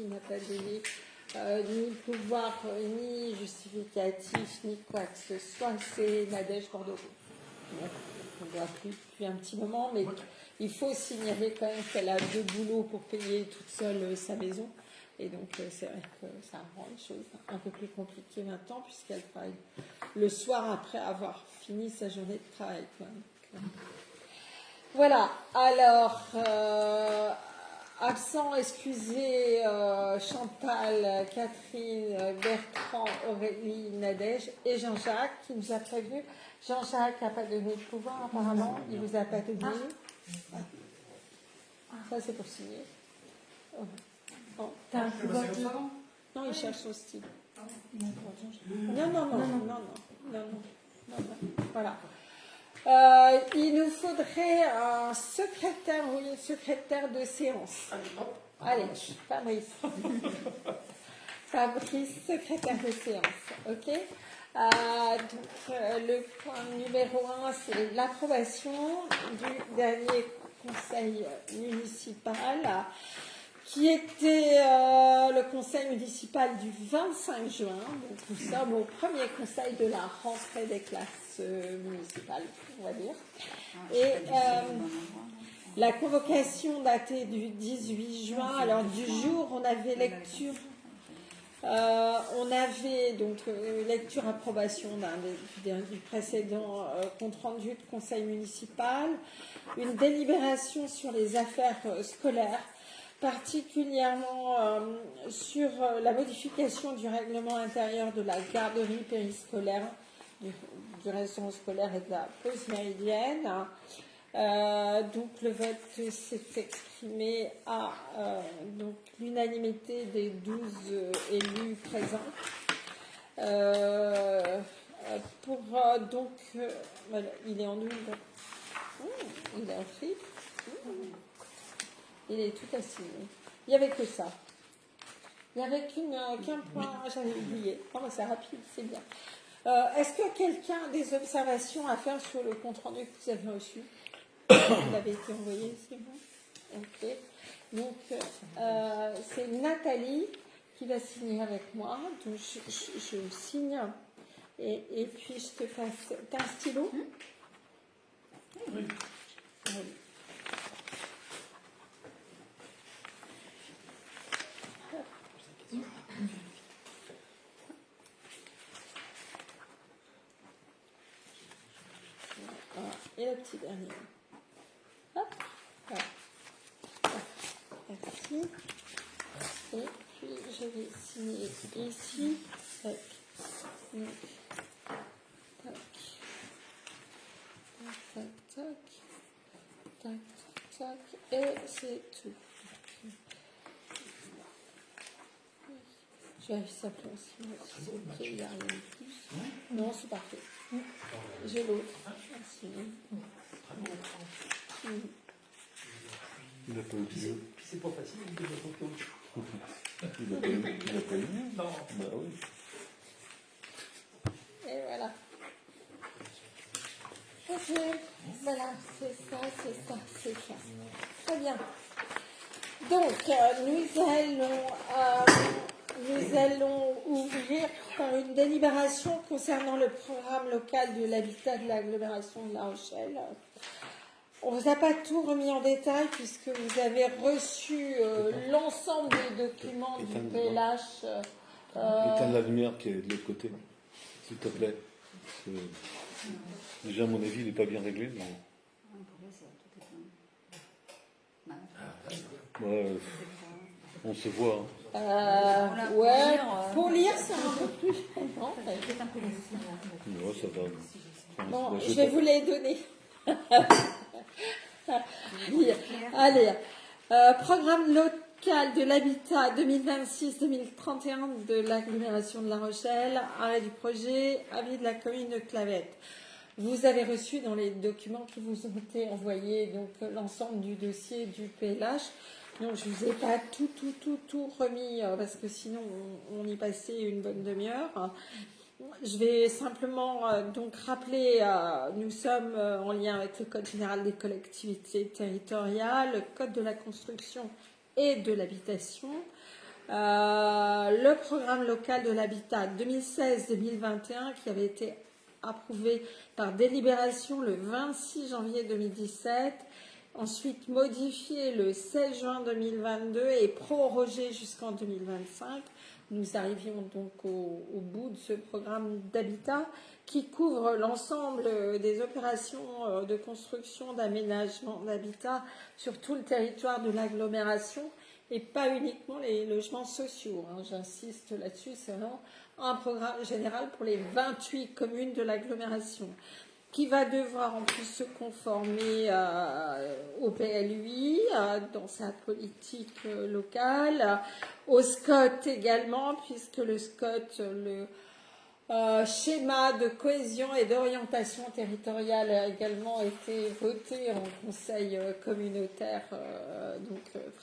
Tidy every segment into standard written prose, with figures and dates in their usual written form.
qui n'a pas donné ni pouvoir, ni justificatif, ni quoi que ce soit, c'est Nadège Bordeaux. Bon, on ne voit plus depuis un petit moment, mais il faut signaler quand même qu'elle a 2 boulots pour payer toute seule sa maison. Et donc, c'est vrai que ça rend les choses un peu plus compliquées maintenant, puisqu'elle travaille le soir après avoir fini sa journée de travail. Voilà. Alors, absent, excusez, Chantal, Catherine, Bertrand, Aurélie, Nadège et Jean-Jacques qui nous a prévenu. Jean-Jacques n'a pas donné de pouvoir, apparemment. Il ne vous a pas donné. Ça, c'est pour signer. Bon, t'as un pouvoir qui... Non, il cherche son style. Non. Voilà. Il nous faudrait un secrétaire ou une secrétaire de séance. Allez, Fabrice. Fabrice, secrétaire de séance. OK. Donc, le point numéro 1, c'est l'approbation du dernier conseil municipal, qui était le conseil municipal du 25 juin. Donc, nous sommes au premier conseil de la rentrée des classes municipales, on va dire. Et la convocation datée du 18 juin, alors du jour, on avait lecture. On avait donc lecture approbation du précédent compte rendu de conseil municipal, une délibération sur les affaires scolaires, particulièrement sur la modification du règlement intérieur de la garderie périscolaire, du restaurant scolaire et de la pause méridienne. Donc le vote s'est exprimé à donc l'unanimité des 12 élus présents. Pour donc voilà, il est en double. Il est en flip. Il est tout assigné. Il n'y avait que ça. Il n'y avait qu'un point, j'avais oublié. Oh, c'est rapide, c'est bien. Est-ce que quelqu'un a des observations à faire sur le compte-rendu que vous avez reçu? Il avait été envoyé, c'est bon. Ok. Donc, c'est Nathalie qui va signer avec moi. Donc, je signe. Et puis, je te passe. T'as un stylo? Oui. Et le petit dernier. Hop. Voilà. Merci. Et puis, je vais signer ici. Tac. Donc, tac. Tac, tac. Tac, tac. Et c'est tout. Je vérifie simplement si c'est OK, il n'y a rien de plus. Non, c'est parfait. J'ai l'autre. Merci. Il n'a pas oublié. Puis c'est pas facile, il doit pas autre chose. Il n'a pas eu. Non. Bah oui. Et voilà. Ok, voilà, c'est ça. Très bien. Donc, nous allons ouvrir par une délibération concernant le programme local de l'habitat de l'agglomération de La Rochelle. On ne vous a pas tout remis en détail puisque vous avez reçu l'ensemble des documents du PLH. Éteins la lumière qui est de l'autre côté, s'il te plaît. Déjà, à mon avis, il n'est pas bien réglé. Mais... Ouais, on se voit. Ouais, pour lire, c'est un peu plus. Non, ouais, ça va. Bon, je vais vous les donner. Allez, programme local de l'habitat 2026-2031 de l'agglomération de La Rochelle, arrêt du projet, avis de la commune de Clavette. Vous avez reçu dans les documents qui vous ont été envoyés donc l'ensemble du dossier du PLH. Donc je vous ai pas tout remis parce que sinon on y passait une bonne demi-heure. Je vais simplement donc rappeler, nous sommes en lien avec le Code général des collectivités territoriales, le Code de la construction et de l'habitation. Le programme local de l'habitat 2016-2021 qui avait été approuvé par délibération le 26 janvier 2017, ensuite modifié le 16 juin 2022 et prorogé jusqu'en 2025. Nous arrivions donc au bout de ce programme d'habitat qui couvre l'ensemble des opérations de construction, d'aménagement d'habitat sur tout le territoire de l'agglomération et pas uniquement les logements sociaux. J'insiste là-dessus, c'est vraiment un programme général pour les 28 communes de l'agglomération qui va devoir en plus se conformer au PLUI, dans sa politique locale, au SCOT également, puisque le SCOT, le schéma de cohésion et d'orientation territoriale a également été voté en conseil communautaire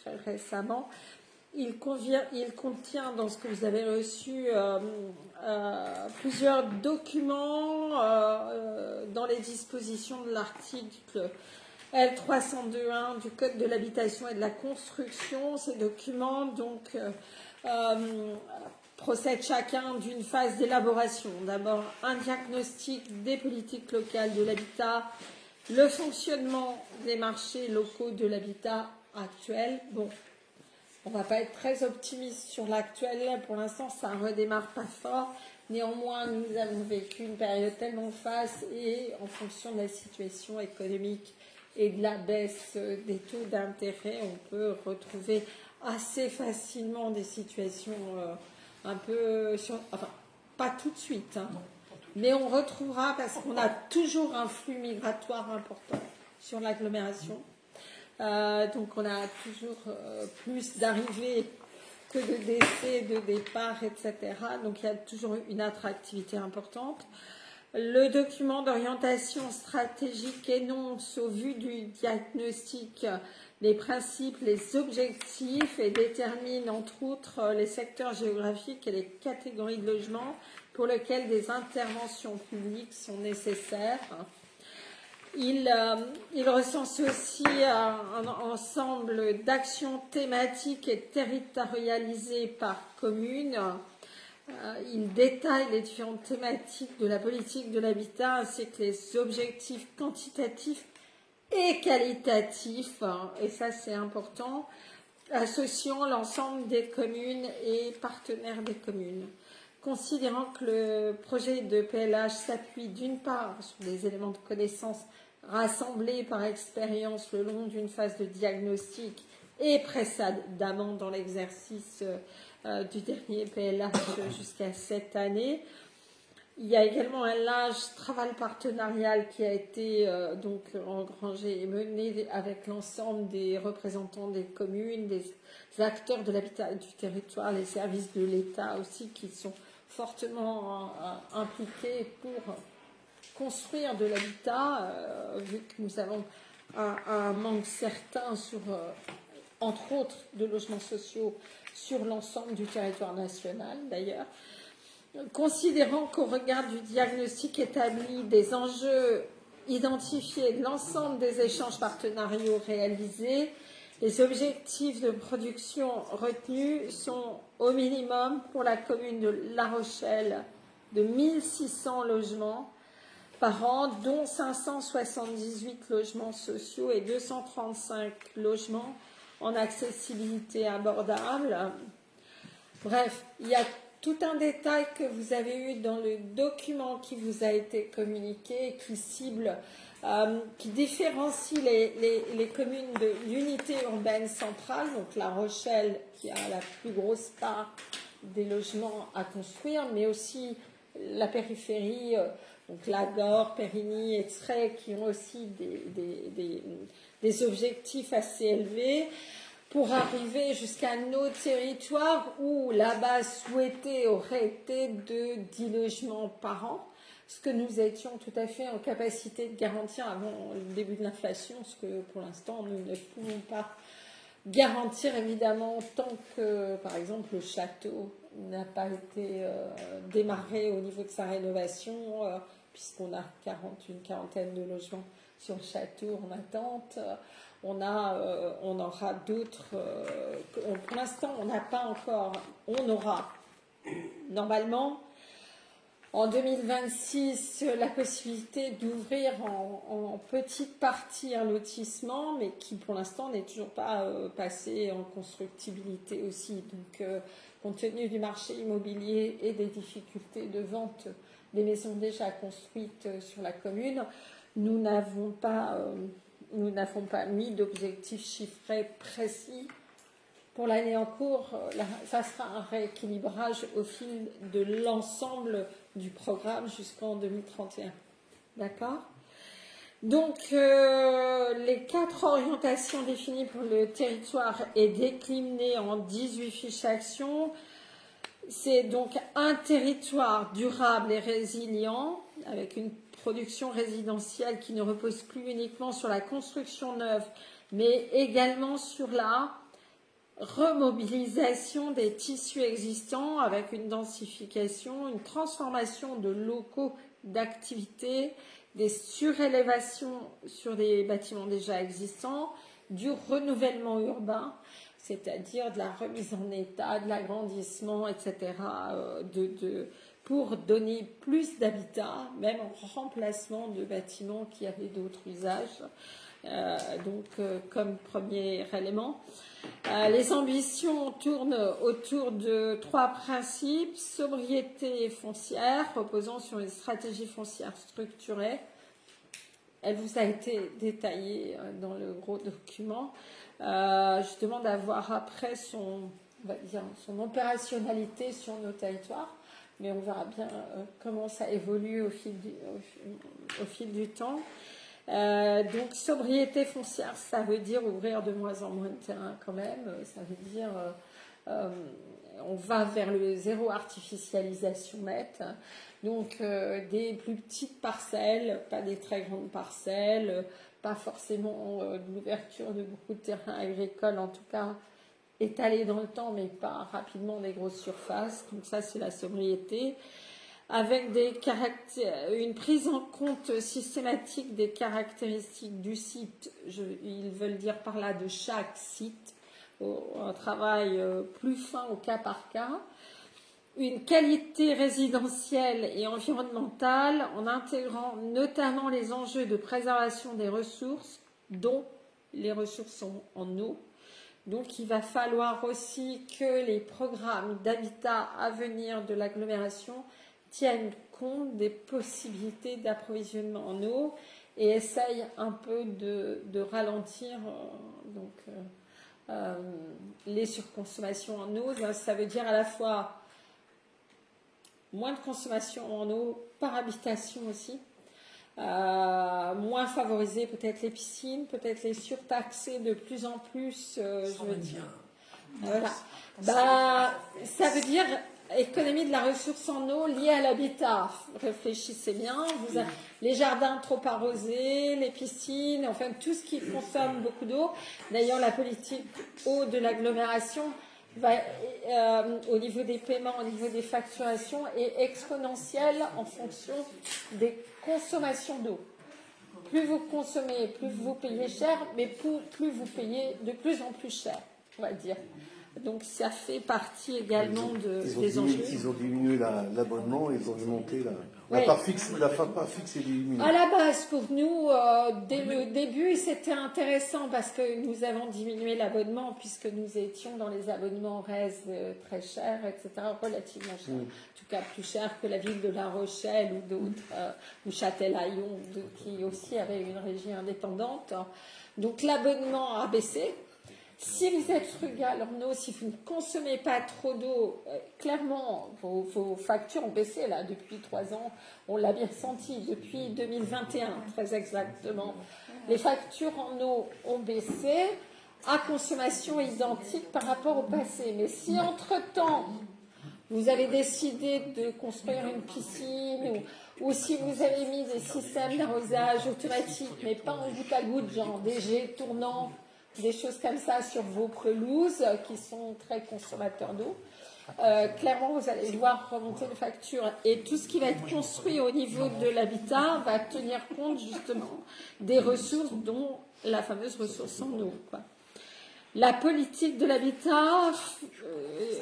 très récemment. Il contient dans ce que vous avez reçu plusieurs documents dans les dispositions de l'article L302.1 du Code de l'habitation et de la construction. Ces documents donc procèdent chacun d'une phase d'élaboration. D'abord, un diagnostic des politiques locales de l'habitat, le fonctionnement des marchés locaux de l'habitat actuel. Bon, on ne va pas être très optimiste sur l'actuel. Pour l'instant, ça ne redémarre pas fort. Néanmoins, nous avons vécu une période tellement faste et en fonction de la situation économique et de la baisse des taux d'intérêt, on peut retrouver assez facilement des situations un peu... enfin, pas tout de suite, mais on retrouvera parce qu'on a toujours un flux migratoire important sur l'agglomération. Donc on a toujours plus d'arrivées que de décès, de départs, etc. Donc il y a toujours une attractivité importante. Le document d'orientation stratégique énonce au vu du diagnostic les principes, les objectifs et détermine entre autres les secteurs géographiques et les catégories de logements pour lesquels des interventions publiques sont nécessaires. Il recense aussi un ensemble d'actions thématiques et territorialisées par commune. Il détaille les différentes thématiques de la politique de l'habitat ainsi que les objectifs quantitatifs et qualitatifs, et ça c'est important, associant l'ensemble des communes et partenaires des communes. Considérant que le projet de PLH s'appuie d'une part sur des éléments de connaissance rassemblés par expérience le long d'une phase de diagnostic et précédemment dans l'exercice du dernier PLH jusqu'à cette année. Il y a également un large travail partenarial qui a été donc engrangé et mené avec l'ensemble des représentants des communes, des acteurs de l'habitat du territoire, les services de l'État aussi qui sont fortement impliqués pour construire de l'habitat, vu que nous avons un manque certain sur, entre autres, de logements sociaux sur l'ensemble du territoire national d'ailleurs. Considérant qu'au regard du diagnostic établi, des enjeux identifiés, de l'ensemble des échanges partenariaux réalisés, les objectifs de production retenus sont au minimum pour la commune de La Rochelle de 1600 logements par an, dont 578 logements sociaux et 235 logements en accessibilité abordable. Bref, il y a tout un détail que vous avez eu dans le document qui vous a été communiqué, qui cible, qui différencie les communes de l'unité urbaine centrale, donc La Rochelle qui a la plus grosse part des logements à construire, mais aussi la périphérie, donc Lagore, Périgny, Extrait, qui ont aussi des objectifs assez élevés, pour arriver jusqu'à nos territoires où la base souhaitée aurait été de 10 logements par an, ce que nous étions tout à fait en capacité de garantir avant le début de l'inflation, ce que pour l'instant nous ne pouvons pas garantir évidemment tant que, par exemple, le château n'a pas été démarré au niveau de sa rénovation, puisqu'on a une quarantaine de logements sur le château en attente. on aura d'autres. Pour l'instant, on n'a pas encore. On aura normalement en 2026 la possibilité d'ouvrir en petite partie un lotissement, mais qui pour l'instant n'est toujours pas passé en constructibilité aussi. Donc, compte tenu du marché immobilier et des difficultés de vente des maisons déjà construites sur la commune, nous n'avons pas mis d'objectifs chiffrés précis pour l'année en cours. Ça sera un rééquilibrage au fil de l'ensemble du programme jusqu'en 2031. D'accord ? Donc, les 4 orientations définies pour le territoire est déclinées en 18 fiches actions. C'est donc un territoire durable et résilient, avec une production résidentielle qui ne repose plus uniquement sur la construction neuve, mais également sur la remobilisation des tissus existants, avec une densification, une transformation de locaux d'activité, des surélévations sur des bâtiments déjà existants, du renouvellement urbain, c'est-à-dire de la remise en état, de l'agrandissement, etc., pour donner plus d'habitat, même en remplacement de bâtiments qui avaient d'autres usages. Comme premier élément. Les ambitions tournent autour de 3 principes. Sobriété foncière, reposant sur une stratégie foncière structurée. Elle vous a été détaillée dans le gros document. Je demande à voir après son opérationnalité sur nos territoires, mais on verra bien comment ça évolue au fil du temps. Donc, sobriété foncière, ça veut dire ouvrir de moins en moins de terrain quand même. Ça veut dire on va vers le zéro artificialisation nette. Donc, des plus petites parcelles, pas des très grandes parcelles, pas forcément de l'ouverture de beaucoup de terrains agricoles, en tout cas étalés dans le temps, mais pas rapidement des grosses surfaces. Donc, ça, c'est la sobriété. Avec une prise en compte systématique des caractéristiques du site, ils veulent dire par là de chaque site, un travail plus fin au cas par cas, une qualité résidentielle et environnementale en intégrant notamment les enjeux de préservation des ressources, dont les ressources en eau. Donc il va falloir aussi que les programmes d'habitat à venir de l'agglomération tiennent compte des possibilités d'approvisionnement en eau et essayent un peu de ralentir les surconsommations en eau. Ça veut dire à la fois moins de consommation en eau par habitation aussi, moins favoriser peut-être les piscines, peut-être les surtaxer de plus en plus, je veux dire. Voilà. Ça veut dire économie de la ressource en eau liée à l'habitat. Réfléchissez bien. Les jardins trop arrosés, les piscines, enfin tout ce qui consomme beaucoup d'eau. D'ailleurs, la politique eau de l'agglomération va, au niveau des paiements, au niveau des facturations, est exponentielle en fonction des consommations d'eau. Plus vous consommez, plus vous payez cher, mais plus vous payez de plus en plus cher, on va dire. Donc ça fait partie également des enjeux. Ils ont diminué l'abonnement, ils ont augmenté la part fixe. La part fixe est diminuée. À la base, pour nous, dès le début, c'était intéressant parce que nous avons diminué l'abonnement puisque nous étions dans les abonnements RES très chers, etc., relativement chers. En tout cas, plus chers que la ville de La Rochelle ou d'autres, ou Châtelaillon, qui aussi avait une régie indépendante. Donc l'abonnement a baissé. Si vous êtes frugal en eau, si vous ne consommez pas trop d'eau, clairement, vos factures ont baissé là depuis 3 ans. On l'a bien senti depuis 2021, très exactement. Les factures en eau ont baissé à consommation identique par rapport au passé. Mais si entre-temps, vous avez décidé de construire une piscine ou si vous avez mis des systèmes d'arrosage automatiques, mais pas en goutte à goutte, genre des jets tournants, des choses comme ça sur vos pelouses qui sont très consommateurs d'eau. Clairement, vous allez devoir remonter les factures. Et tout ce qui va être construit au niveau de l'habitat va tenir compte justement des ressources dont la fameuse ressource en eau, quoi. La politique de l'habitat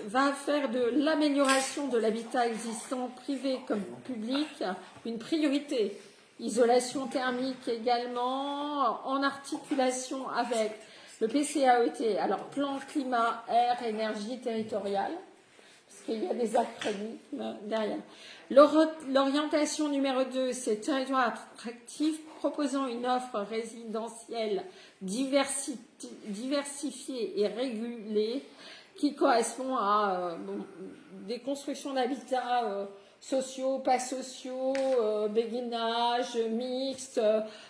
va faire de l'amélioration de l'habitat existant, privé comme public, une priorité. Isolation thermique également, en articulation avec le PCAET, alors plan climat, air, énergie territoriale, parce qu'il y a des acronymes derrière. L'orientation numéro 2, c'est territoire attractif, proposant une offre résidentielle diversifiée et régulée qui correspond à des constructions d'habitat sociaux, pas sociaux, béguinage, mixte,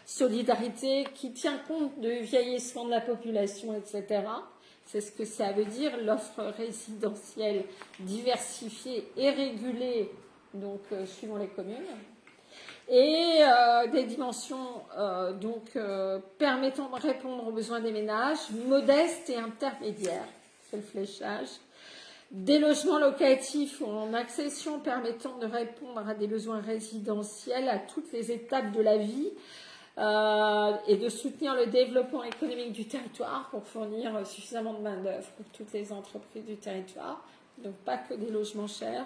solidarité, qui tient compte du vieillissement de la population, etc. C'est ce que ça veut dire, l'offre résidentielle diversifiée et régulée, donc suivant les communes. Et des dimensions permettant de répondre aux besoins des ménages, modestes et intermédiaires, c'est le fléchage. Des logements locatifs en accession permettant de répondre à des besoins résidentiels à toutes les étapes de la vie et de soutenir le développement économique du territoire pour fournir suffisamment de main-d'œuvre pour toutes les entreprises du territoire, donc pas que des logements chers.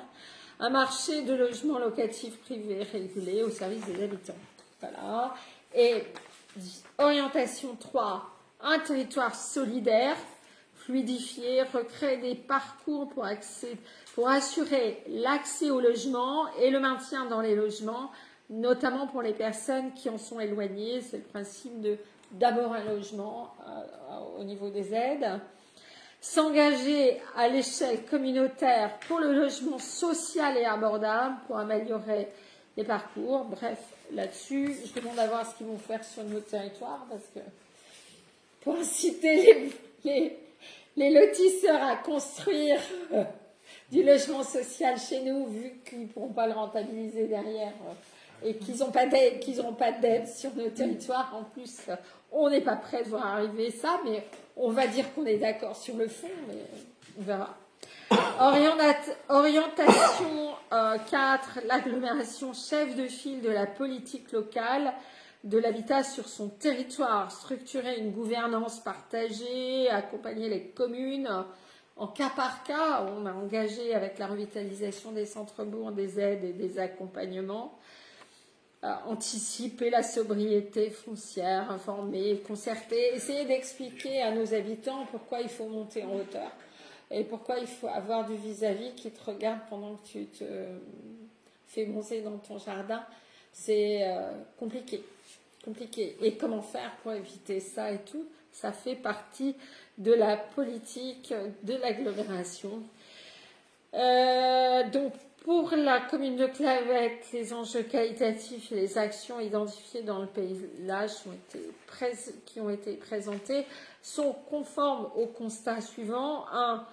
Un marché de logements locatifs privés régulé au service des habitants. Voilà. Et orientation 3, un territoire solidaire, fluidifié, recréer des parcours pour assurer l'accès au logement et le maintien dans les logements, notamment pour les personnes qui en sont éloignées. C'est le principe de d'abord un logement au niveau des aides. S'engager à l'échelle communautaire pour le logement social et abordable pour améliorer les parcours. Bref, là-dessus, je demande à voir ce qu'ils vont faire sur notre territoire parce que pour inciter les lotisseurs à construire du logement social chez nous, vu qu'ils ne pourront pas le rentabiliser derrière et qu'ils n'auront pas d'aide sur nos territoires. En plus, on n'est pas prêt de voir arriver ça, mais on va dire qu'on est d'accord sur le fond, mais on verra. Orientation 4, l'agglomération chef de file de la politique locale de l'habitat sur son territoire, structurer une gouvernance partagée, accompagner les communes en cas par cas. On a engagé avec la revitalisation des centres-bourgs des aides et des accompagnements. Anticiper la sobriété foncière, informer, concerter, essayer d'expliquer à nos habitants pourquoi il faut monter en hauteur et pourquoi il faut avoir du vis-à-vis qui te regarde pendant que tu te fais monter dans ton jardin. C'est compliqué. Et comment faire pour éviter ça et tout, ça fait partie de la politique de l'agglomération. Donc, pour la commune de Clavette, les enjeux qualitatifs et les actions identifiées dans le paysage qui ont été présentés sont conformes au constat suivant. 1.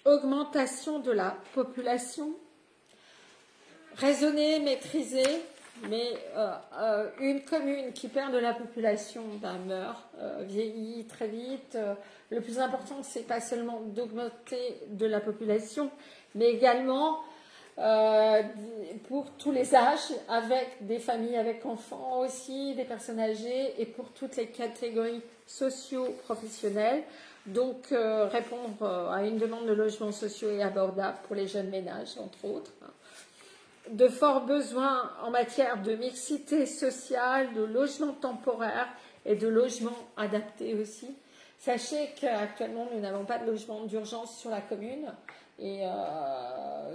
Augmentation de la population, raisonnée, maîtrisée, mais une commune qui perd de la population meurt, vieillit très vite. Le plus important, c'est pas seulement d'augmenter de la population, mais également pour tous les âges, avec des familles avec enfants aussi, des personnes âgées et pour toutes les catégories socio-professionnelles. Donc répondre à une demande de logements sociaux et abordables pour les jeunes ménages, entre autres. De forts besoins en matière de mixité sociale, de logement temporaire et de logement adapté aussi. Sachez qu'actuellement, nous n'avons pas de logement d'urgence sur la commune. Et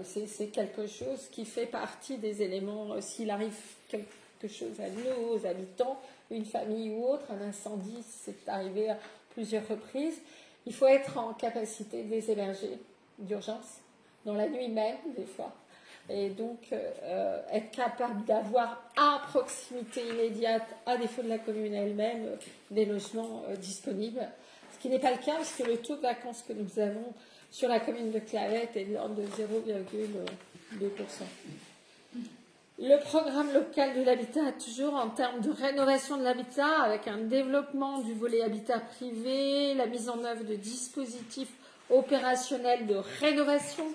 c'est quelque chose qui fait partie des éléments, s'il arrive quelque chose à nos habitants, une famille ou autre, un incendie, c'est arrivé à plusieurs reprises, il faut être en capacité de les héberger d'urgence, dans la nuit même, des fois. Et donc, être capable d'avoir à proximité immédiate, à défaut de la commune elle-même, des logements disponibles. Ce qui n'est pas le cas, parce que le taux de vacances que nous avons sur la commune de Clavette est de l'ordre de 0,2%. Le programme local de l'habitat, toujours en termes de rénovation de l'habitat, avec un développement du volet habitat privé, la mise en œuvre de dispositifs opérationnels de rénovation,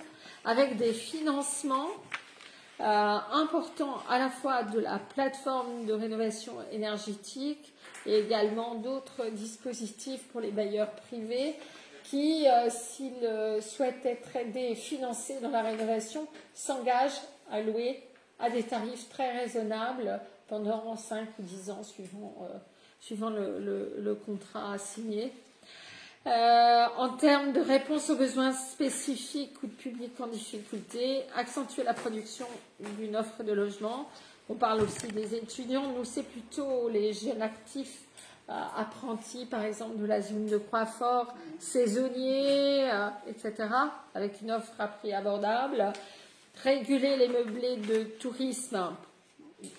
avec des financements importants à la fois de la plateforme de rénovation énergétique, et également d'autres dispositifs pour les bailleurs privés qui, s'ils souhaitent être aidés et financés dans la rénovation, s'engagent à louer à des tarifs très raisonnables pendant 5 ou 10 ans suivant le contrat signé. En termes de réponse aux besoins spécifiques ou de publics en difficulté, accentuer la production d'une offre de logement. On parle aussi des étudiants. Nous, c'est plutôt les jeunes actifs, apprentis, par exemple, de la zone de Croixfort, saisonniers, etc., avec une offre à prix abordable. Réguler les meublés de tourisme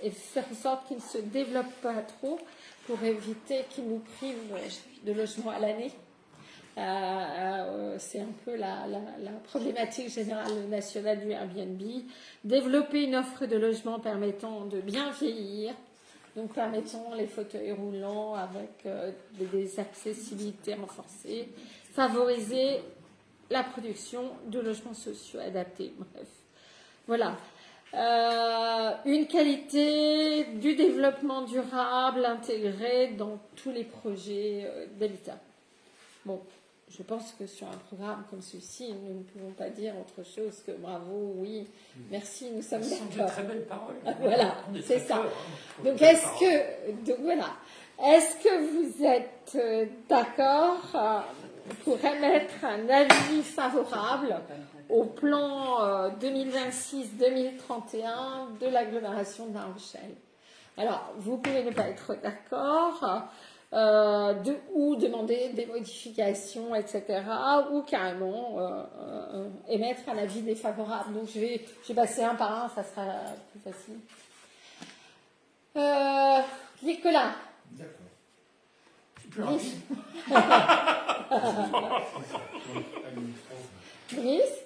et faire en sorte qu'ils ne se développent pas trop pour éviter qu'ils nous privent de logements à l'année. C'est un peu la problématique générale nationale du Airbnb. Développer une offre de logement permettant de bien vieillir, donc permettant les fauteuils roulants avec des accessibilités renforcées. Favoriser la production de logements sociaux adaptés. Bref, voilà. Une qualité du développement durable intégrée dans tous les projets d'habitat. Bon, je pense que sur un programme comme celui-ci, nous ne pouvons pas dire autre chose que bravo, oui, merci, nous sommes d'accord. Ce sont de très belles paroles. Voilà, c'est ça. Donc, voilà. Est-ce que vous êtes d'accord pour émettre un avis favorable au plan 2026-2031 de l'agglomération de La Rochelle? Alors, vous pouvez ne pas être d'accord, ou demander des modifications, etc., ou carrément émettre un avis défavorable. Donc, je vais passer un par un, ça sera plus facile. Nicolas. D'accord. C'est plus rapide. Brice.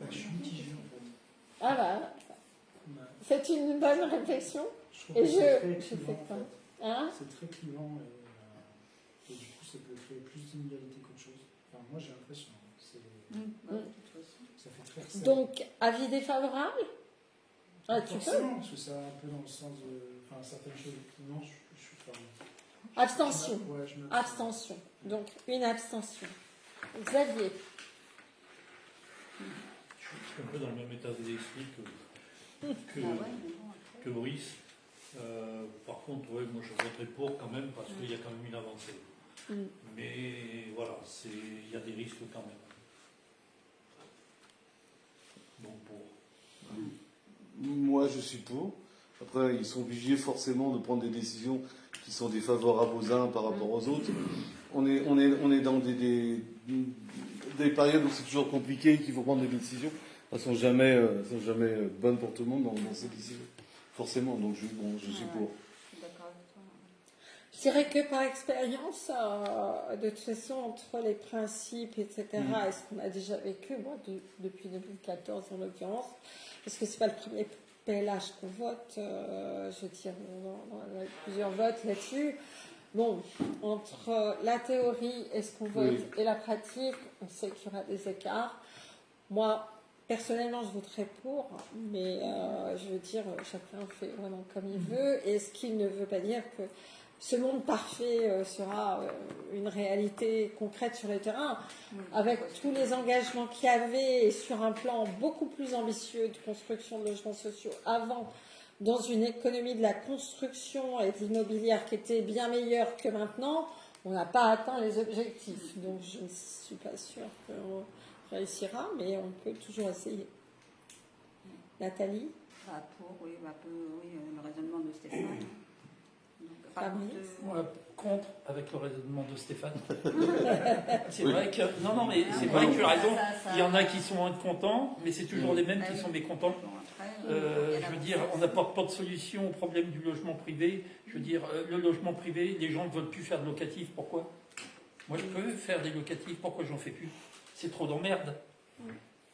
Je suis mitigé en fait. Ah bah, c'est une bonne réflexion. Et je fais quoi, hein? C'est très clivant et du coup ça peut créer plus d'inégalité qu'autre chose. Enfin, moi j'ai l'impression. Ça fait très resserré. Donc, avis défavorable? Ah, tu peux. Forcément, parce que ça va un peu dans le sens de. Enfin, certaines choses. Non, je suis pas. Abstention. Ouais, je me. Abstention. Donc, une abstention. Xavier. Je suis un peu dans le même état d'esprit que Brice. Par contre, ouais, moi je voterai pour quand même parce qu'il y a quand même une avancée. Mais voilà, il y a des risques quand même. Donc pour. Moi, je suis pour. Après, ils sont obligés forcément de prendre des décisions qui sont défavorables aux uns par rapport aux autres. On est dans des périodes où c'est toujours compliqué, qu'il faut prendre des décisions. Elles ne sont jamais bonnes pour tout le monde dans ces décisions. Forcément, donc je suis pour. Je dirais que par expérience, de toute façon, entre les principes, etc., et ce qu'on a déjà vécu, moi, depuis 2014 en l'occurrence, parce que ce n'est pas le premier PLH qu'on vote, je veux dire, on a plusieurs votes là-dessus. Bon, entre la théorie et ce qu'on vote et la pratique, on sait qu'il y aura des écarts. Moi, personnellement, je voterai pour, mais je veux dire, chacun fait vraiment comme il veut, et ce qui ne veut pas dire que ce monde parfait sera une réalité concrète sur le terrain, avec tous les engagements qu'il y avait et sur un plan beaucoup plus ambitieux de construction de logements sociaux avant, dans une économie de la construction et de l'immobilière qui était bien meilleure que maintenant, on n'a pas atteint les objectifs. Donc je ne suis pas sûre qu'on réussira, mais on peut toujours essayer. Nathalie? Le raisonnement de Stéphane. Moi, contre avec le raisonnement de Stéphane. C'est vrai que. Non, mais c'est vrai que tu as raison. Il y en a qui sont contents, mais c'est toujours les mêmes qui sont mécontents. Je veux dire, on n'apporte pas de solution au problème du logement privé. Je veux dire, le logement privé, les gens ne veulent plus faire de locatif. Pourquoi? Moi, je peux faire des locatifs. Pourquoi j'en fais plus? C'est trop d'emmerde.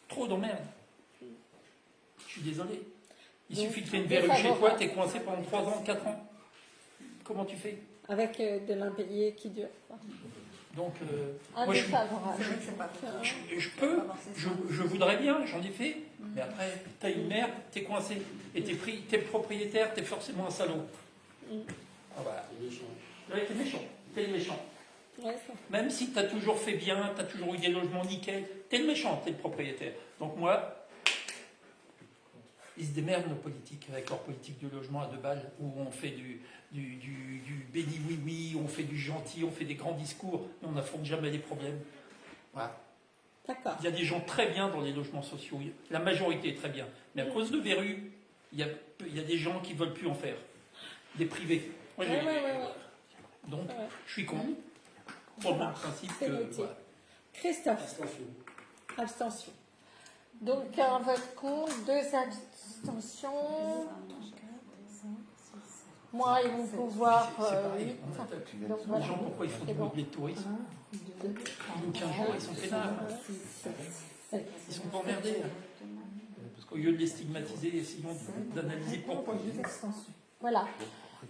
Trop d'emmerde. Je suis désolé. Il suffit de faire une verrue chez toi, t'es coincé pendant 3 ans, 4 ans. Comment tu fais? Avec de l'impayé qui dure. Donc, moi, je voudrais bien, j'en ai fait, mais après, t'as une merde, t'es coincé, et t'es propriétaire, t'es forcément un salaud. Ah bah, Ouais, t'es méchant. T'es le méchant. Ouais, Même si tu as toujours fait bien, tu as toujours eu des logements nickel, t'es le méchant, t'es le propriétaire. Donc moi, ils se démerdent nos politiques avec leur politique de logement à 2 balles, où on fait du béni oui-oui, on fait du gentil, on fait des grands discours, mais on n'affronte jamais les problèmes. Voilà. D'accord. Il y a des gens très bien dans les logements sociaux, la majorité est très bien, mais à cause de verrues, il y a des gens qui ne veulent plus en faire, des privés. Moi, donc, je suis con, pour le même principe C'est que... noté. Voilà. Christophe. Abstention. Donc, un vote contre, 2 abstentions. Moi, ils vont pouvoir... C'est pareil, 8. on attaque. Donc, Les voilà. gens, pourquoi ils font du meublé de tourisme? Au bout de 15 jours, ils sont peinards. Ils sont pas emmerdés. Parce qu'au lieu de les stigmatiser, essayons d'analyser pourquoi. Voilà.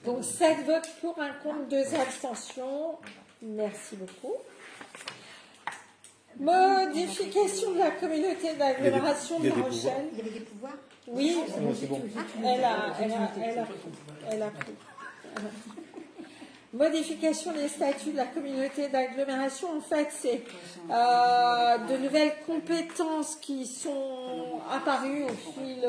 Donc 7 votes pour, un contre, 2 abstentions. Merci beaucoup. Modification de la communauté d'agglomération de La Rochelle. Il y avait des pouvoirs. Oui, c'est bon. elle a pris. Modification des statuts de la communauté d'agglomération, en fait, c'est de nouvelles compétences qui sont apparues au fil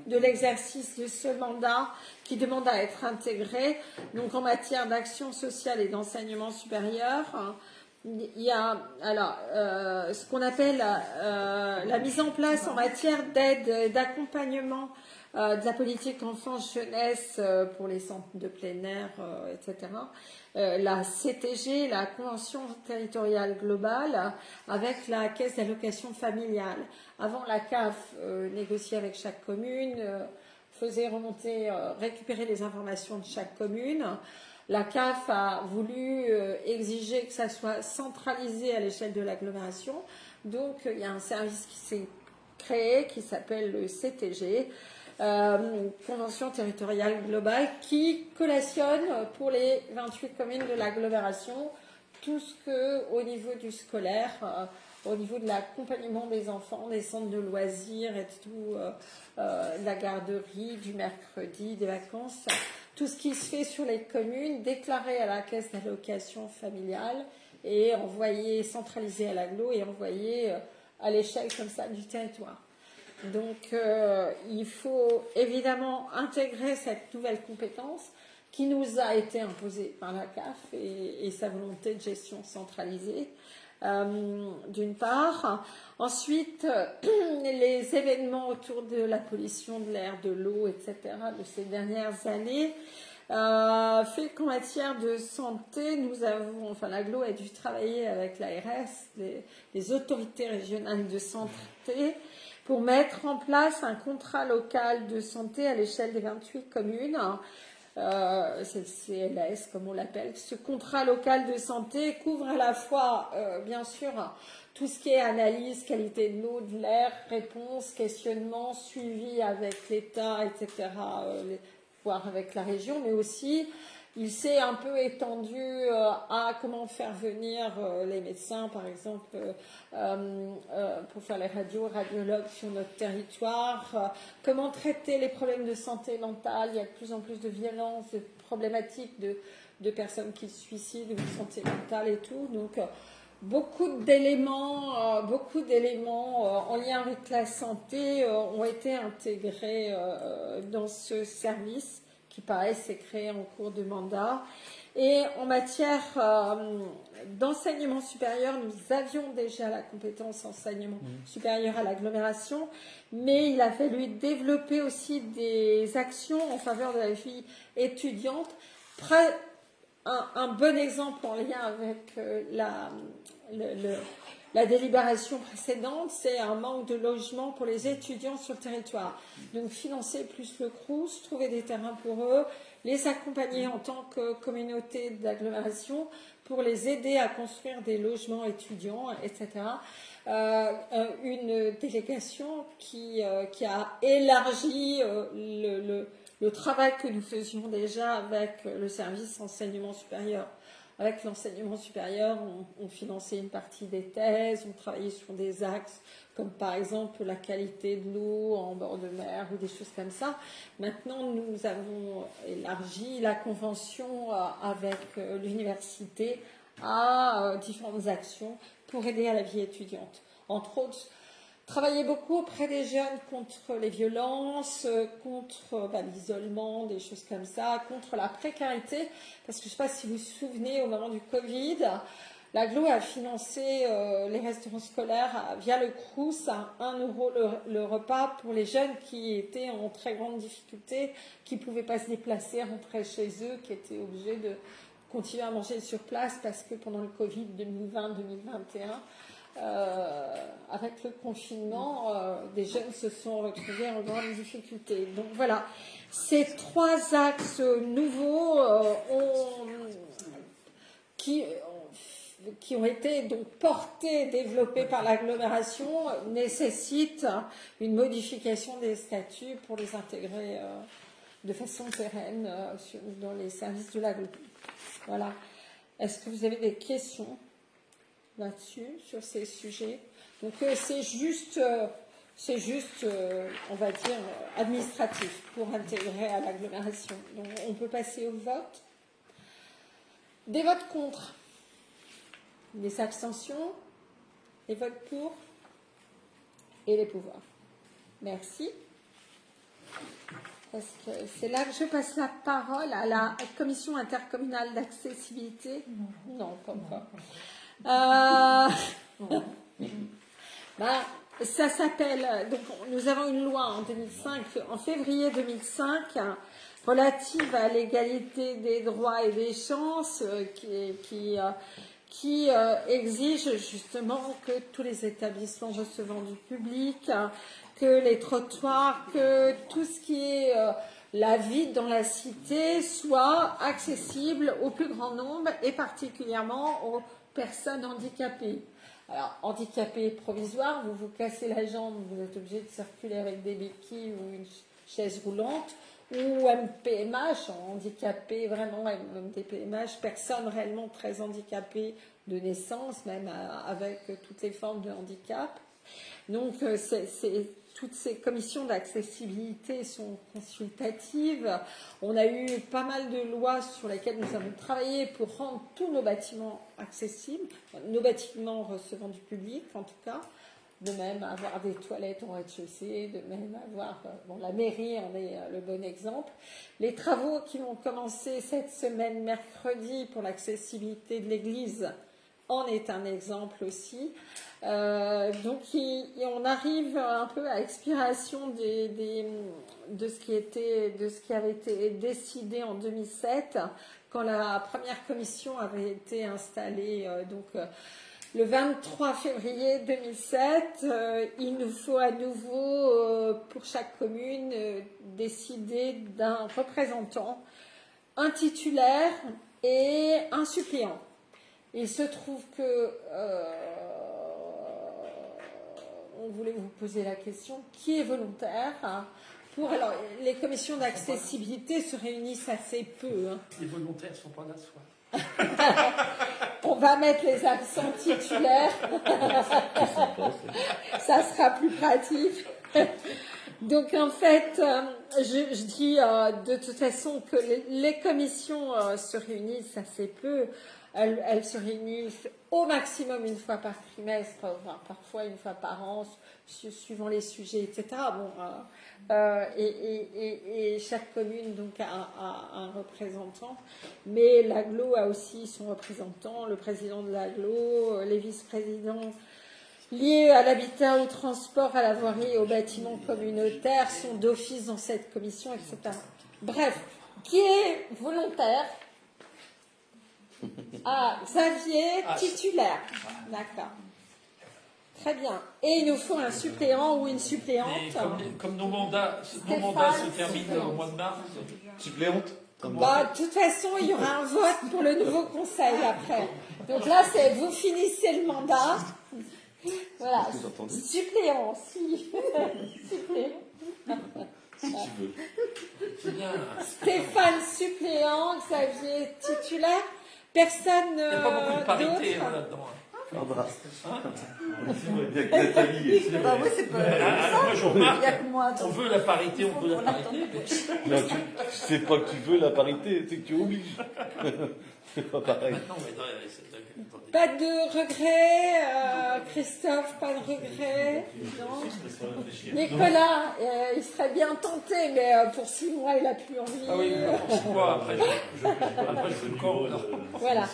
de l'exercice de ce mandat, qui demandent à être intégrées. Donc, en matière d'action sociale et d'enseignement supérieur, il y a alors ce qu'on appelle la mise en place en matière d'aide et d'accompagnement de la politique enfance-jeunesse pour les centres de plein air, etc. La CTG, la Convention territoriale globale, avec la Caisse d'allocation familiale. Avant, la CAF négociait avec chaque commune, faisait remonter, récupérer les informations de chaque commune. La CAF a voulu exiger que ça soit centralisé à l'échelle de l'agglomération. Donc, il y a un service qui s'est créé qui s'appelle le CTG, Convention territoriale globale, qui collationne pour les 28 communes de l'agglomération tout ce que, au niveau du scolaire, au niveau de l'accompagnement des enfants, des centres de loisirs et tout, de la garderie, du mercredi, des vacances, tout ce qui se fait sur les communes, déclaré à la caisse d'allocation familiale et envoyé, centralisé à l'agglo et envoyé à l'échelle comme ça du territoire. Donc, il faut évidemment intégrer cette nouvelle compétence qui nous a été imposée par la CAF et sa volonté de gestion centralisée, d'une part. Ensuite, les événements autour de la pollution de l'air, de l'eau, etc., de ces dernières années, fait qu'en matière de santé, nous avons, enfin, l'agglo a dû travailler avec l'ARS, les autorités régionales de santé, pour mettre en place un contrat local de santé à l'échelle des 28 communes. C'est le CLS, comme on l'appelle. Ce contrat local de santé couvre à la fois, bien sûr, tout ce qui est analyse, qualité de l'eau, de l'air, réponse, questionnement, suivi avec l'État, etc., voire avec la région, mais aussi il s'est un peu étendu à comment faire venir les médecins, par exemple, pour faire les radiologues sur notre territoire, comment traiter les problèmes de santé mentale. Il y a de plus en plus de violences, de problématiques de personnes qui se suicident ou de santé mentale et tout. Donc, beaucoup d'éléments en lien avec la santé ont été intégrés dans ce service qui, pareil, s'est créé en cours de mandat. Et en matière d'enseignement supérieur, nous avions déjà la compétence enseignement supérieur à l'agglomération, mais il a fallu développer aussi des actions en faveur de la vie étudiante. Un bon exemple en lien avec la délibération précédente, c'est un manque de logement pour les étudiants sur le territoire. Donc financer plus le Crous, trouver des terrains pour eux, les accompagner en tant que communauté d'agglomération pour les aider à construire des logements étudiants, etc. Une délégation qui a élargi le travail que nous faisions déjà avec le service enseignement supérieur avec l'enseignement supérieur, on finançait une partie des thèses, on travaillait sur des axes comme par exemple la qualité de l'eau en bord de mer ou des choses comme ça. Maintenant, nous avons élargi la convention avec l'université à différentes actions pour aider à la vie étudiante. Entre autres, travailler beaucoup auprès des jeunes contre les violences, contre l'isolement, des choses comme ça, contre la précarité. Parce que je ne sais pas si vous vous souvenez, au moment du Covid, l'AGLO a financé les restaurants scolaires via le Crous à 1 euro le repas pour les jeunes qui étaient en très grande difficulté, qui ne pouvaient pas se déplacer, rentrer chez eux, qui étaient obligés de continuer à manger sur place parce que pendant le Covid 2020-2021, avec le confinement, des jeunes se sont retrouvés en grande difficulté. Donc voilà, ces 3 axes nouveaux qui ont été donc portés, développés par l'agglomération, nécessitent une modification des statuts pour les intégrer de façon pérenne dans les services de l'agglomération. Voilà. Est-ce que vous avez des questions là-dessus, sur ces sujets? Donc c'est juste, on va dire, administratif pour intégrer à l'agglomération. Donc on peut passer au vote. Des votes contre, des abstentions, des votes pour et les pouvoirs. Merci. Parce que c'est là que je passe la parole à la commission intercommunale d'accessibilité. Non, pas encore. Ça s'appelle. Donc, nous avons une loi en février 2005, relative à l'égalité des droits et des chances, qui exige justement que tous les établissements recevant du public, que les trottoirs, que tout ce qui est la vie dans la cité soit accessible au plus grand nombre et particulièrement aux personnes handicapées. Alors, handicapé provisoire, vous vous cassez la jambe, vous êtes obligé de circuler avec des béquilles ou une chaise roulante, ou MPMH, handicapé vraiment, MDPMH, personne réellement très handicapée de naissance, même avec toutes les formes de handicap. Donc, toutes ces commissions d'accessibilité sont consultatives. On a eu pas mal de lois sur lesquelles nous avons travaillé pour rendre tous nos bâtiments accessibles, nos bâtiments recevant du public en tout cas, de même avoir des toilettes en rez-de-chaussée, de même avoir... la mairie en est le bon exemple. Les travaux qui vont commencer cette semaine, mercredi, pour l'accessibilité de l'église, en est un exemple aussi. Donc, on arrive un peu à expiration de ce qui avait été décidé en 2007, quand la première commission avait été installée. Le 23 février 2007, il nous faut à nouveau, pour chaque commune, décider d'un représentant, un titulaire et un suppléant. Il se trouve que on voulait vous poser la question, qui est volontaire alors, les commissions d'accessibilité se réunissent assez peu. Les volontaires ne sont pas là ce soir. On va mettre les absents titulaires. Ça sera plus pratique. Donc en fait, je dis de toute façon que les commissions se réunissent assez peu. Elles se réunissent au maximum une fois par trimestre, enfin, parfois une fois par an, suivant les sujets, etc. Et chaque commune donc a un représentant, mais l'AGLO a aussi son représentant, le président de l'AGLO, les vice-présidents liés à l'habitat, au transport, à la voirie et aux bâtiments communautaires sont d'office dans cette commission, etc. Bref, qui est volontaire? Xavier, titulaire. D'accord. Très bien. Et il nous faut un suppléant ou une suppléante. Comme nos mandats se terminent au mois de mars. Suppléante? De toute façon, il y aura un vote pour le nouveau conseil après. Donc là, vous finissez le mandat. Voilà. Suppléant, si. Suppléant. Si tu veux. C'est bien. Stéphane suppléant, Xavier titulaire. Personne Il n'y a pas beaucoup de parité d'autre là-dedans. Ah bah, Hein il y a que Nathalie. Bah oui, c'est pas. Moi, je Il remarque, y a que moi. on veut la parité, on veut la parité. mais- Non, tu sais pas que tu veux la parité, c'est que tu obliges. C'est pas pareil. Maintenant, ouais, attendez. Pas de regret, Christophe, pas de regret. Non. Nicolas, il serait bien tenté, mais pour 6 mois, il n'a plus envie. Ah oui, pour 6 mois, après, je fais le corps. Voilà.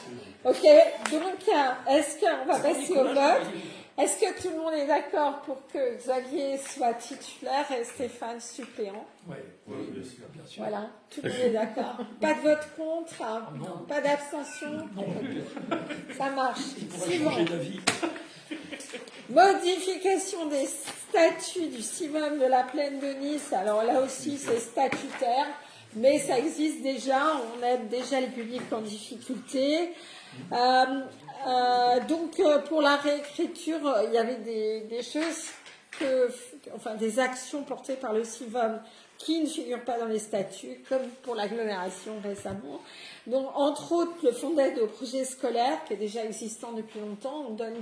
Ok, donc, est-ce qu'on va passer au vote? Est-ce que tout le monde est d'accord pour que Xavier soit titulaire et Stéphane suppléant? Oui, bien sûr. Voilà, tout le monde est d'accord. Pas de vote contre, Non. pas d'abstention. Non plus. Ça marche. Il pourrait Suivant. changer d'avis. Modification des statuts du CIVOM de la Plaine de Nice. Alors là aussi, c'est statutaire, mais ça existe déjà. On aide déjà les publics en difficulté. Donc, pour la réécriture, il y avait des choses, des actions portées par le CIVOM qui ne figurent pas dans les statuts, comme pour l'agglomération récemment. Donc, entre autres, le fonds d'aide au projet scolaire, qui est déjà existant depuis longtemps, on donne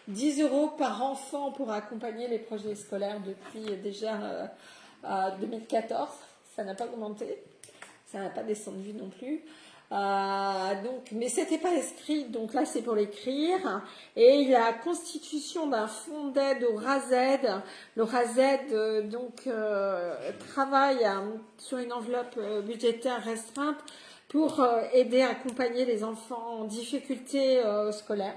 10 euros par enfant pour accompagner les projets scolaires depuis déjà 2014. Ça n'a pas augmenté, ça n'a pas descendu non plus. Mais c'était pas inscrit, donc là c'est pour l'écrire. Et la constitution d'un fonds d'aide au RASED. Le RASED travaille sur une enveloppe budgétaire restreinte pour aider à accompagner les enfants en difficulté scolaire.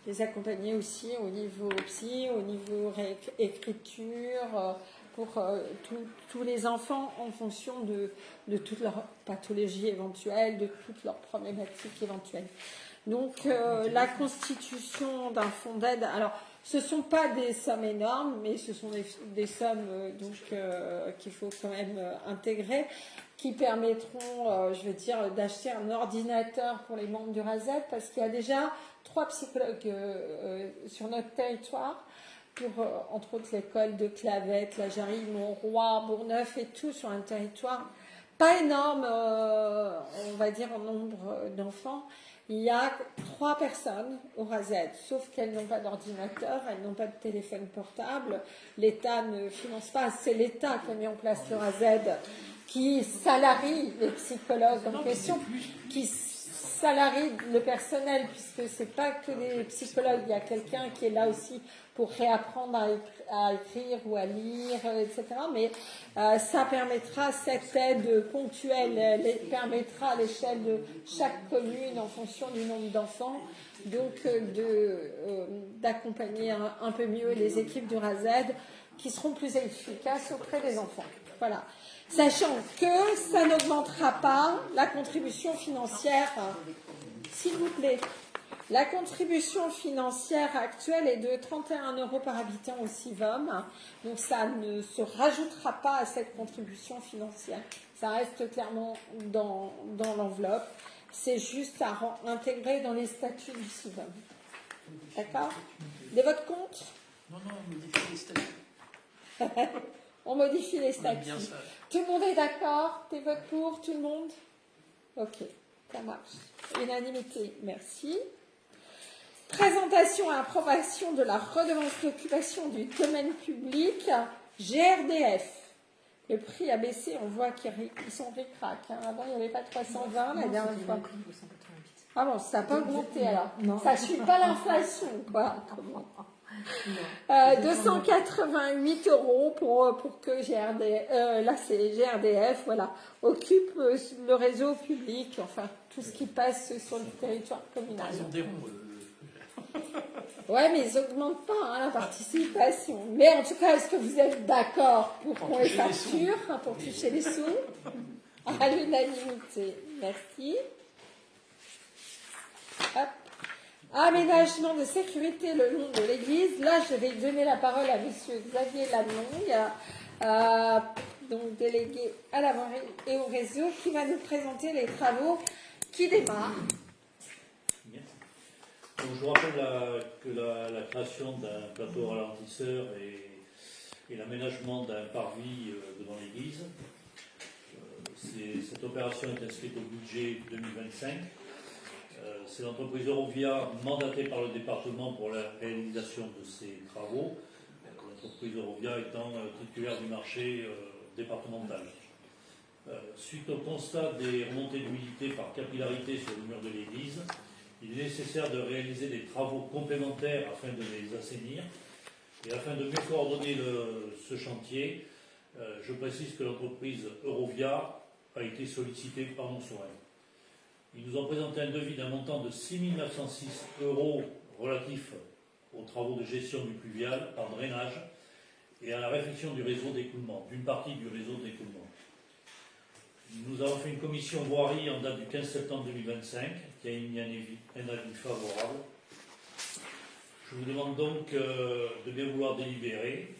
Les accompagner aussi au niveau psy, au niveau écriture, pour tous les enfants en fonction de toutes leurs pathologies éventuelles, de toutes leurs problématiques éventuelles. Donc la constitution d'un fonds d'aide, alors ce ne sont pas des sommes énormes, mais ce sont des sommes qu'il faut quand même intégrer, qui permettront, d'acheter un ordinateur pour les membres du RASED, parce qu'il y a déjà 3 psychologues sur notre territoire, pour, entre autres, l'école de Clavette, la Jarry, Montroy, Bourgneuf et tout sur un territoire pas énorme, on va dire, en nombre d'enfants. Il y a 3 personnes au RASED, sauf qu'elles n'ont pas d'ordinateur, elles n'ont pas de téléphone portable. L'État ne finance pas, c'est l'État qui a mis en place le RASED, qui salarie les psychologues en question, qui salarie le personnel, puisque c'est pas que des psychologues, il y a quelqu'un qui est là aussi pour réapprendre à écrire ou à lire, etc. Mais ça permettra, cette aide ponctuelle, permettra à l'échelle de chaque commune, en fonction du nombre d'enfants, donc d'accompagner un peu mieux les équipes du RASED, qui seront plus efficaces auprès des enfants. Voilà. Sachant que ça n'augmentera pas la contribution financière, s'il vous plaît. La contribution financière actuelle est de 31 euros par habitant au CIVOM, donc ça ne se rajoutera pas à cette contribution financière. Ça reste clairement dans l'enveloppe. C'est juste à intégrer dans les statuts du CIVOM. D'accord? Des votes contre? Non, on modifie les statuts. On modifie les statuts. Bien ça. Tout le monde est d'accord? Des votes pour? Tout le monde? Ok, ça marche. Unanimité, merci. Présentation et approbation de la redevance d'occupation du domaine public, GRDF. Le prix a baissé, on voit qu'ils sont ric-rac. Avant, il n'y avait pas 320 la dernière fois. Ah bon, ça n'a pas augmenté alors. Non. Ça ne suit pas l'inflation, quoi. 288 euros pour que GRDF, voilà, occupe le réseau public, enfin, tout ce qui passe sur le territoire communal. Ils ont des ronds. Ouais, mais ils n'augmentent pas la participation. Mais en tout cas, est-ce que vous êtes d'accord pour qu'on les facture, pour toucher les sous? À l'unanimité. Merci. Hop. Aménagement de sécurité le long de l'église. Là, je vais donner la parole à monsieur Xavier Lalonde, donc délégué à la voirie et au réseau, qui va nous présenter les travaux qui démarrent. Donc, je vous rappelle que la création d'un plateau ralentisseur et l'aménagement d'un parvis devant l'église, cette opération est inscrite au budget 2025. C'est l'entreprise Eurovia mandatée par le département pour la réalisation de ces travaux, l'entreprise Eurovia étant titulaire du marché départemental. Suite au constat des remontées d'humidité par capillarité sur le mur de l'église, il est nécessaire de réaliser des travaux complémentaires afin de les assainir. Et afin de mieux coordonner ce chantier, je précise que l'entreprise Eurovia a été sollicitée par mon soin. Ils nous ont présenté un devis d'un montant de 6 906 € relatif aux travaux de gestion du pluvial par drainage et à la réfection du réseau d'écoulement, d'une partie du réseau d'écoulement. Nous avons fait une commission voirie en date du 15 septembre 2025 qui a émis un avis favorable. Je vous demande donc de bien vouloir délibérer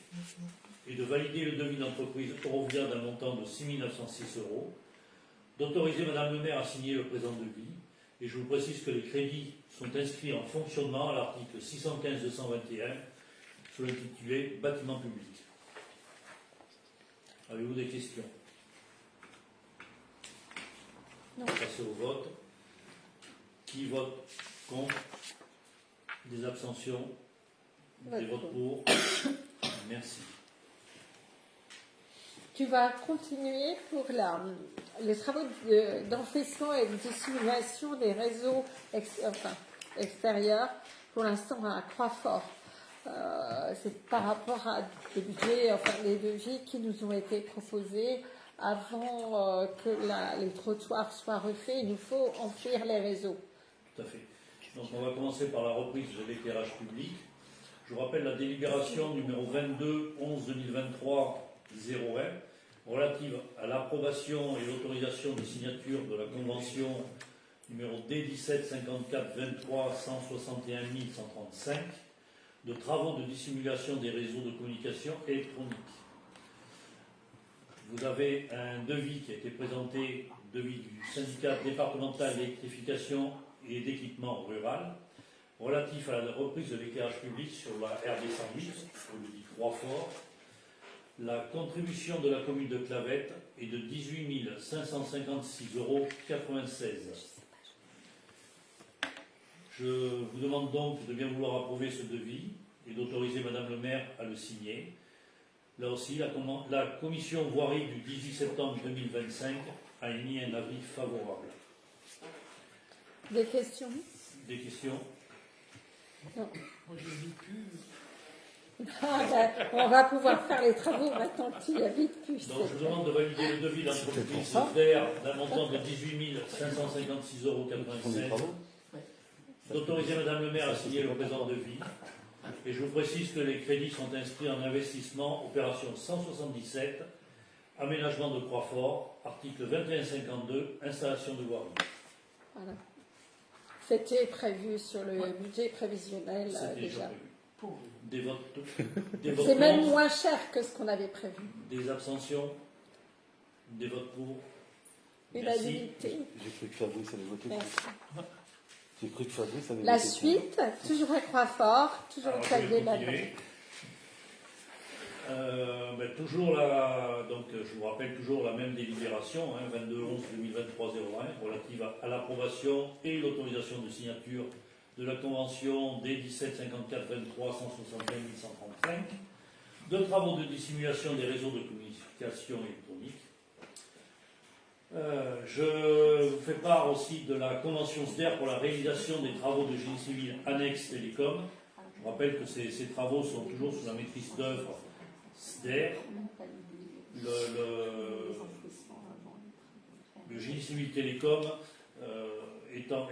et de valider le devis d'entreprise Eurovia d'un montant de 6 906 €, d'autoriser Madame le maire à signer le présent devis, et je vous précise que les crédits sont inscrits en fonctionnement à l'article 615-221 sous l'intitulé Bâtiment public. Avez-vous des questions? Non. Passer au vote. Qui vote contre? Des abstentions? Des votes pour? Merci. Tu vas continuer pour les travaux d'enfouissement et de dissimulation des réseaux extérieurs, pour l'instant à Croixfort. C'est par rapport à des budgets, les devis qui nous ont été proposés avant que les trottoirs soient refaits. Il nous faut enfouir les réseaux. Tout à fait. Donc on va commencer par la reprise de l'éclairage public. Je vous rappelle la délibération numéro 22/11/2023-01 relative à l'approbation et l'autorisation de signature de la convention numéro D1754-23-161-135 de travaux de dissimulation des réseaux de communication électronique. Vous avez un devis qui a été présenté, devis du syndicat départemental d'électrification et d'équipement rural, relatif à la reprise de l'éclairage public sur la RD 108, au dit Croixfort. La contribution de la commune de Clavette est de 18 556,96 €. Je vous demande donc de bien vouloir approuver ce devis et d'autoriser Madame le maire à le signer. Là aussi, la commission voirie du 18 septembre 2025 a émis un avis favorable. Des questions? Des questions? Non. Moi, je n'ai plus. On va pouvoir faire les travaux maintenant qu'il habite plus. Donc, je vous demande de valider le devis d'entreprise d'air d'un montant de 18 556,96 €, d'autoriser Madame le maire à signer le présent devis. Et je vous précise que les crédits sont inscrits en investissement, opération 177, aménagement de Croixfort, article 2152, installation de voirie. Voilà. C'était prévu sur le budget prévisionnel déjà. Prévu. Des votes C'est même contre, moins cher que ce qu'on avait prévu. des abstentions, des votes pour. Unanimité. J'ai cru que Fabrice allait voter pour. Merci. J'ai cru que Fabrice allait La voter pour. suite, toujours à Croixfort, toujours au Alors, je clavier vais là-dedans. continuer. Donc, je vous rappelle toujours la même délibération, 22/11/2023-01, relative à l'approbation et l'autorisation de signature de la convention D1754-23-161-135 de travaux de dissimulation des réseaux de communication électronique. Je vous fais part aussi de la convention SDER pour la réalisation des travaux de génie civil annexe télécom. Je vous rappelle que ces travaux sont toujours sous la maîtrise d'œuvre SDER. Le génie civil télécom étant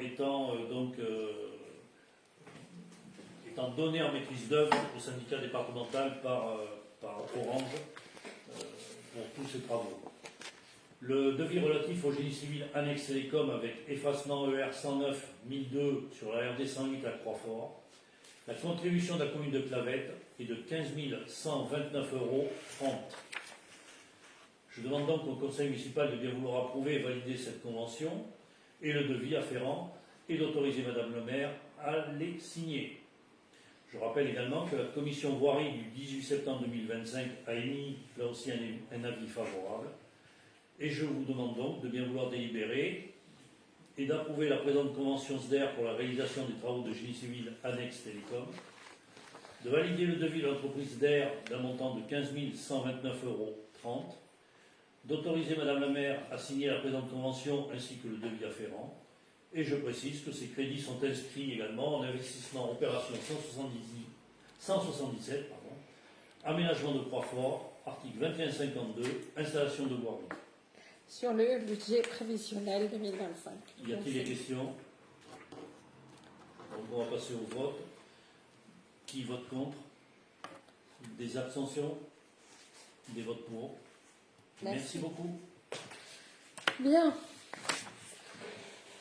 donné en maîtrise d'œuvre au syndicat départemental par Orange pour tous ces travaux. Le devis relatif au génie civil annexe télécom avec effacement ER 109 1002 sur la RD 108 à Croixfort. La contribution de la commune de Clavette est de 15 129,30 €. Je demande donc au conseil municipal de bien vouloir approuver et valider cette convention et le devis afférent et d'autoriser Madame le maire à les signer. Je rappelle également que la commission voirie du 18 septembre 2025 a émis là aussi un avis favorable. Et je vous demande donc de bien vouloir délibérer et d'approuver la présente convention SDER pour la réalisation des travaux de génie civil annexe télécom, de valider le devis de l'entreprise SDER d'un montant de 15 129,30 €, d'autoriser Madame la maire à signer la présente convention ainsi que le devis afférent. Et je précise que ces crédits sont inscrits également en investissement opération 177, aménagement de Croix-Fort, article 2152, installation de voirie. Sur le budget prévisionnel 2025. Y a-t-il des questions? Donc on va passer au vote. Qui vote contre? Des abstentions? Des votes pour? Merci beaucoup. Bien.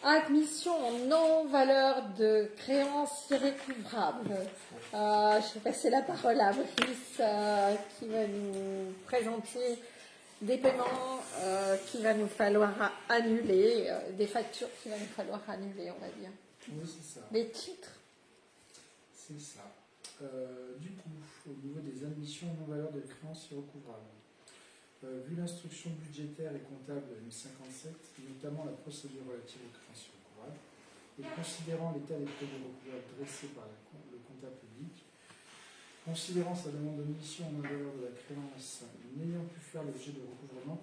Admission en non-valeur de créances irrécouvrables. Je vais passer la parole à Brice qui va nous présenter des paiements qu'il va nous falloir annuler, des factures qu'il va nous falloir annuler, on va dire. Oui, c'est ça. Les titres. C'est ça. Du coup, au niveau des admissions non-valeur de créances irrécouvrables, vu l'instruction budgétaire et comptable M57, notamment la procédure relative aux créances irrécouvrables, et considérant l'état des produits recouvrables dressés par le comptable public, considérant sa demande d'admission en non-valeur de la créance n'ayant pu faire l'objet de recouvrement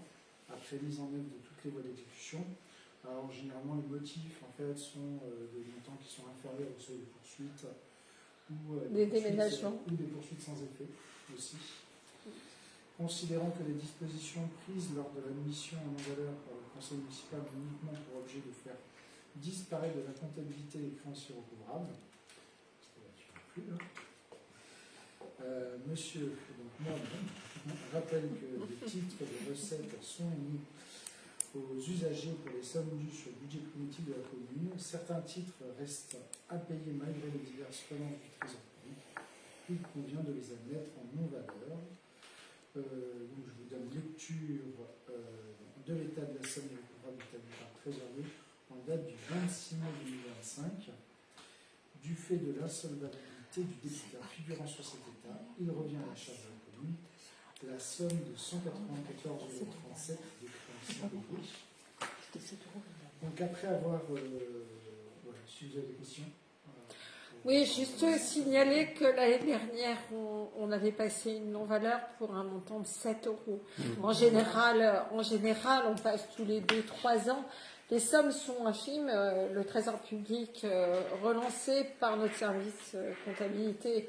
après mise en œuvre de toutes les voies d'exécution. Alors généralement les motifs en fait sont des montants qui sont inférieurs au seuil de poursuite ou des déménagements ou des poursuites sans effet aussi. Considérant que les dispositions prises lors de l'admission en non-valeur par le conseil municipal ont uniquement pour objet de faire disparaître de la comptabilité les créances irrécouvrables, Monsieur, donc moi-même, rappelle que les titres de recettes sont émis aux usagers pour les sommes dues sur le budget primitif de la commune. Certains titres restent à payer malgré les diverses relances du trésor public. Il convient de les admettre en non-valeur. Donc je vous donne lecture de l'état de la somme irrécouvrables établie par Trésorier en date du 26 mai 2025. Du fait de l'insolvabilité du débiteur figurant sur cet état, il revient à la charge de la commune la somme de 194,37 € des créances irrécouvrables. Donc après avoir... voilà, si vous avez des questions. Oui, juste signaler que l'année dernière, on avait passé une non-valeur pour un montant de 7 €. En général, on passe tous les 2-3 ans. Les sommes sont infimes. Le Trésor public, relancé par notre service comptabilité,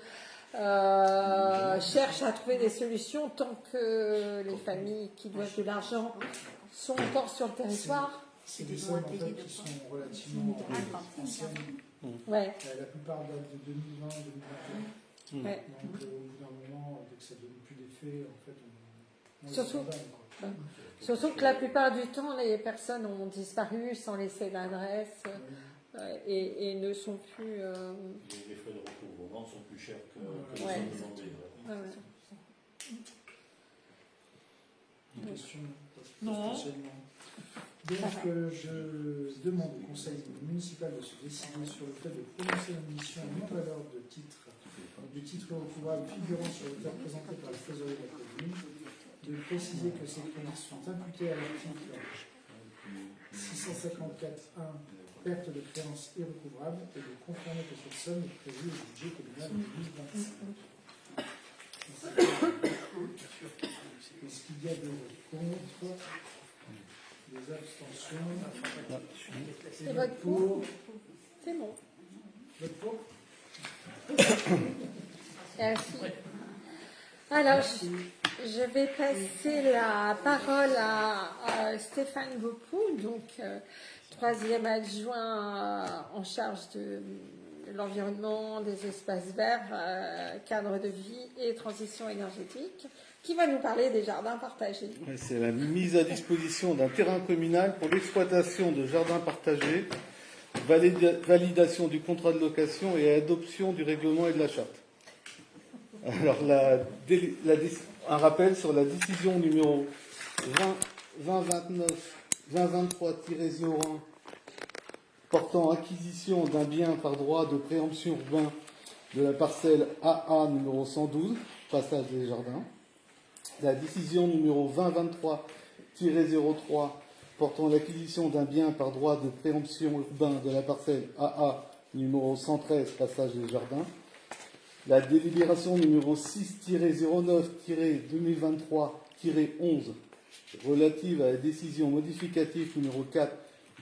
cherche à trouver des solutions tant que les familles qui doivent de l'argent sont encore sur le territoire. C'est des sommes en fait, qui sont relativement anciennes. Ouais. La plupart datent de 2020-2021. Ouais. Donc au bout d'un moment, dès que ça ne donne plus d'effet, en fait, on Surtout- les abandonne, quoi. Surtout que la plupart du temps, les personnes ont disparu sans laisser d'adresse et ne sont plus... Les frais de recouvrement sont plus chers que les Ouais. sommes demandées. Ouais. Une question Non. spécialement. Donc, je demande au conseil municipal de se décider sur le fait de prononcer l'admission en non-valeur du titre recouvrable figurant sur le terme présenté par le trésorier de la commune, de préciser que ces crédits sont imputés à l'article 654.1 perte de créances irrécouvrables et de confirmer que cette somme est prévue au budget communal de 2025. Est-ce qu'il y a des contre? Des abstentions? C'est votre pour? C'est bon. Vote pour? Merci. Alors, je vais passer la parole à Stéphane Gopou, donc troisième adjoint en charge de l'environnement, des espaces verts, cadre de vie et transition énergétique, qui va nous parler des jardins partagés. Ouais, c'est la mise à disposition d'un terrain communal pour l'exploitation de jardins partagés, validation du contrat de location et adoption du règlement et de la charte. Alors, un rappel sur la décision numéro 2023-01 portant acquisition d'un bien par droit de préemption urbain de la parcelle AA numéro 112, passage des jardins. La décision numéro 2023-03 portant l'acquisition d'un bien par droit de préemption urbain de la parcelle AA numéro 113, passage des Jardins. La délibération numéro 6-09-2023-11 relative à la décision modificative numéro 4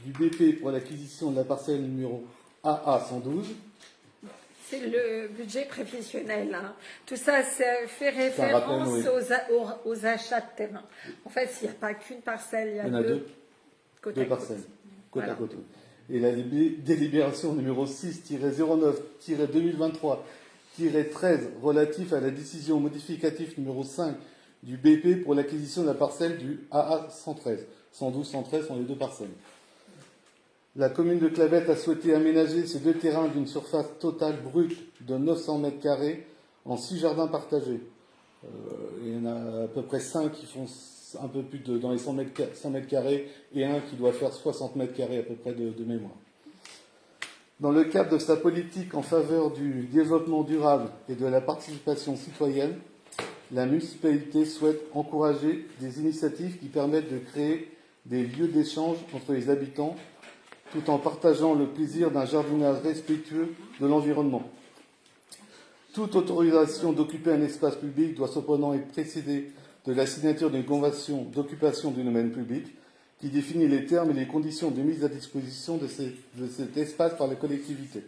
du BP pour l'acquisition de la parcelle numéro AA 112. C'est le budget prévisionnel. Hein. Tout ça, ça fait référence aux achats de terrain. En fait, s'il n'y a pas qu'une parcelle, il y a deux parcelles, côte à côte. Et la délibération numéro 6-09-2023-13 relatif à la décision modificative numéro 5 du BP pour l'acquisition de la parcelle du AA 113. 112-113 sont les deux parcelles. La commune de Clavette a souhaité aménager ces deux terrains d'une surface totale brute de 900 m² en 6 jardins partagés. Il y en a à peu près 5 qui font un peu plus dans les 100 m² et un qui doit faire 60 m² à peu près de mémoire. Dans le cadre de sa politique en faveur du développement durable et de la participation citoyenne, la municipalité souhaite encourager des initiatives qui permettent de créer des lieux d'échange entre les habitants tout en partageant le plaisir d'un jardinage respectueux de l'environnement. Toute autorisation d'occuper un espace public doit cependant être précédée de la signature d'une convention d'occupation du domaine public qui définit les termes et les conditions de mise à disposition de cet espace par les collectivités.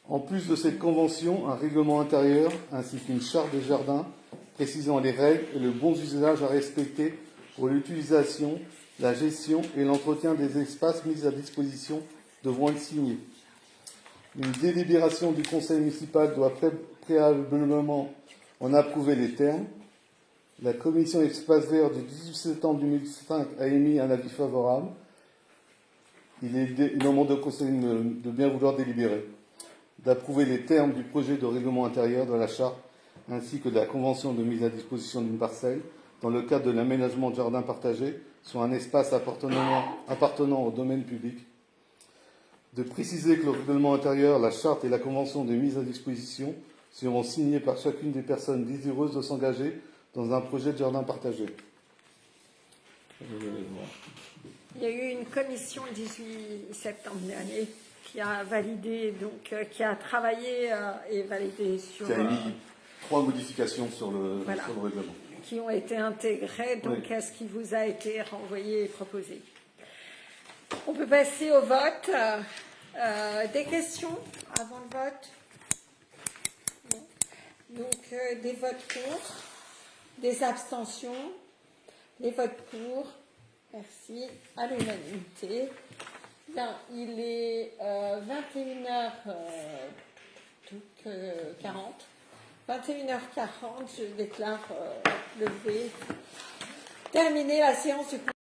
En plus de cette convention, un règlement intérieur ainsi qu'une charte des jardins précisant les règles et le bon usage à respecter pour l'utilisation, la gestion et l'entretien des espaces mis à disposition devront être signés. Une délibération du conseil municipal doit préalablement en approuver les termes. La commission Espace Vert du 18 septembre 2005 a émis un avis favorable. Il demande au conseil de bien vouloir délibérer, d'approuver les termes du projet de règlement intérieur de la charte ainsi que de la convention de mise à disposition d'une parcelle dans le cadre de l'aménagement de jardin partagé sur un espace appartenant au domaine public, de préciser que le règlement intérieur, la charte et la convention de mise à disposition seront signés par chacune des personnes désireuses de s'engager dans un projet de jardin partagé. Il y a eu une commission le 18 septembre dernier qui a validé, donc qui a travaillé et validé sur... Qui a émis 3 modifications sur le règlement. Qui ont été intégrées, donc à ce qui vous a été renvoyé et proposé. On peut passer au vote. Des questions avant le vote? Non. Donc des votes contre, des abstentions, des votes pour. Merci. À l'unanimité. Bien, il est 21h40. 21h40, je déclare levée. Terminée la séance du